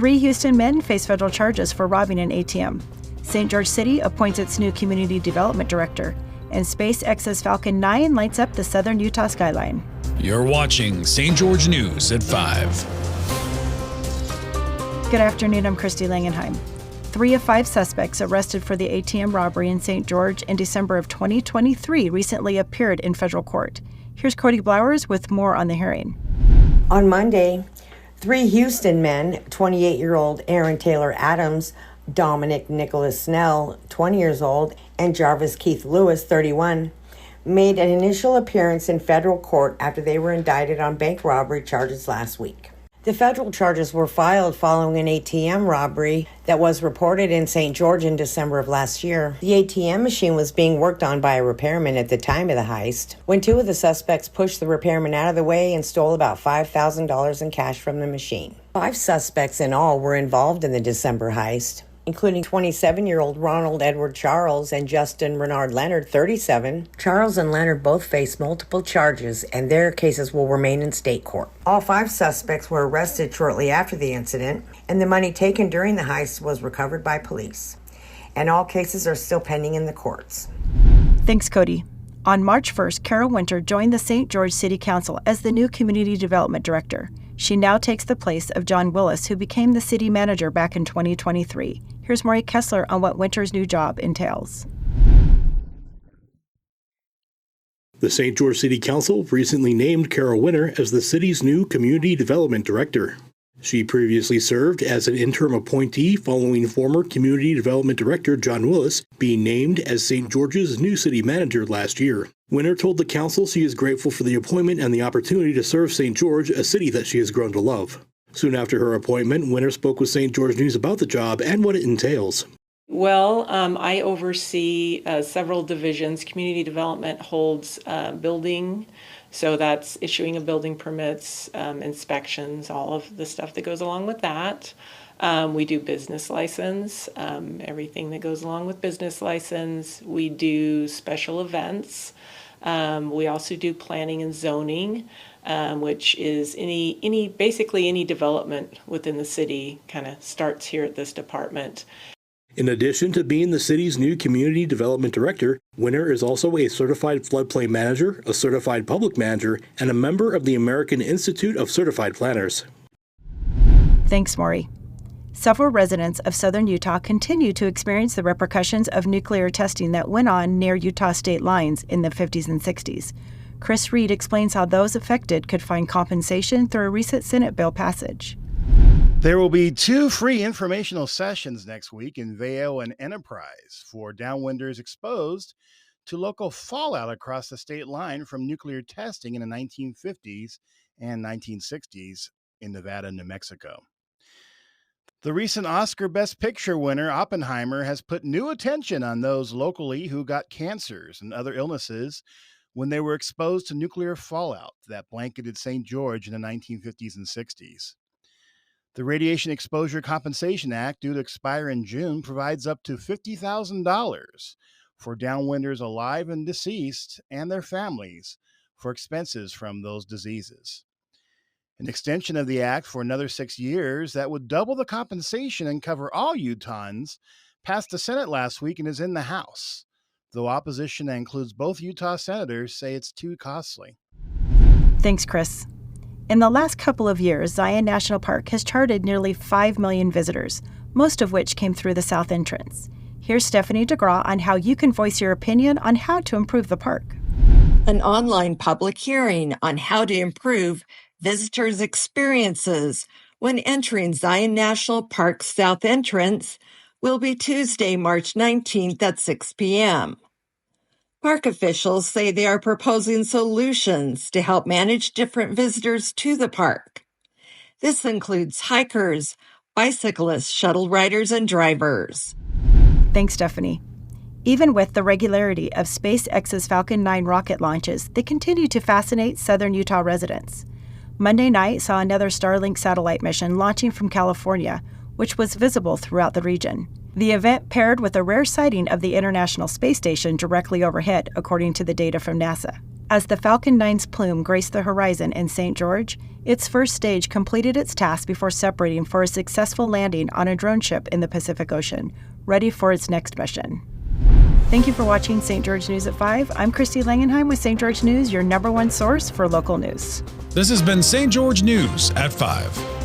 3 Houston men face federal charges for robbing an ATM. St. George City appoints its new community development director, and SpaceX's Falcon 9 lights up the southern Utah skyline. You're watching St. George News at 5. Good afternoon, I'm Christy Langenheim. 3 of 5 suspects arrested for the ATM robbery in St. George in December of 2023 recently appeared in federal court. Here's Cody Blowers with more on the hearing. On Monday, 3 Houston men, 28-year-old Aaron Taylor Adams, Dominic Nicholas Snell, 20 years old, and Jarvis Keith Lewis, 31, made an initial appearance in federal court after they were indicted on bank robbery charges last week. The federal charges were filed following an ATM robbery that was reported in St. George in December of last year. The ATM machine was being worked on by a repairman at the time of the heist, when 2 of the suspects pushed the repairman out of the way and stole about $5,000 in cash from the machine. 5 suspects in all were involved in the December heist, including 27-year-old Ronald Edward Charles and Justin Renard Leonard, 37. Charles and Leonard both face multiple charges, and their cases will remain in state court. All 5 suspects were arrested shortly after the incident, and the money taken during the heist was recovered by police. And all cases are still pending in the courts. Thanks, Cody. On March 1st, Carol Winter joined the St. George City Council as the new Community Development Director. She now takes the place of John Willis, who became the city manager back in 2023. Here's Maury Kessler on what Winter's new job entails. The St. George City Council recently named Carol Winter as the city's new Community Development Director. She previously served as an interim appointee following former Community Development Director John Willis being named as St. George's new city manager last year. Winter told the council she is grateful for the appointment and the opportunity to serve St. George, a city that she has grown to love. Soon after her appointment, Winter spoke with St. George News about the job and what it entails. Well, I oversee several divisions. Community development holds building, so that's issuing of building permits, inspections, all of the stuff that goes along with that. We do business license, everything that goes along with business license. We do special events. We also do planning and zoning, which is basically any development within the city kind of starts here at this department. In addition to being the city's new Community Development Director, Winter is also a certified floodplain manager, a certified public manager, and a member of the American Institute of Certified Planners. Thanks, Maury. Several residents of southern Utah continue to experience the repercussions of nuclear testing that went on near Utah state lines in the 50s and 60s. Chris Reed explains how those affected could find compensation through a recent Senate bill passage. There will be 2 free informational sessions next week in Vail and Enterprise for downwinders exposed to local fallout across the state line from nuclear testing in the 1950s and 1960s in Nevada and New Mexico. The recent Oscar Best Picture winner, Oppenheimer, has put new attention on those locally who got cancers and other illnesses when they were exposed to nuclear fallout that blanketed St. George in the 1950s and 60s. The Radiation Exposure Compensation Act, due to expire in June, provides up to $50,000 for downwinders alive and deceased and their families for expenses from those diseases. An extension of the act for another 6 years that would double the compensation and cover all Utahns passed the Senate last week and is in the House, though opposition that includes both Utah senators say it's too costly. Thanks, Chris. In the last couple of years, Zion National Park has charted nearly 5 million visitors, most of which came through the south entrance. Here's Stephanie DeGraw on how you can voice your opinion on how to improve the park. An online public hearing on how to improve visitors' experiences when entering Zion National Park's south entrance will be Tuesday, March 19th at 6 p.m. Park officials say they are proposing solutions to help manage different visitors to the park. This includes hikers, bicyclists, shuttle riders, and drivers. Thanks, Stephanie. Even with the regularity of SpaceX's Falcon 9 rocket launches, they continue to fascinate southern Utah residents. Monday night saw another Starlink satellite mission launching from California, which was visible throughout the region. The event paired with a rare sighting of the International Space Station directly overhead, according to the data from NASA. As the Falcon 9's plume graced the horizon in St. George, its first stage completed its task before separating for a successful landing on a drone ship in the Pacific Ocean, ready for its next mission. Thank you for watching St. George News at 5. I'm Christy Langenheim with St. George News, your #1 source for local news. This has been St. George News at 5.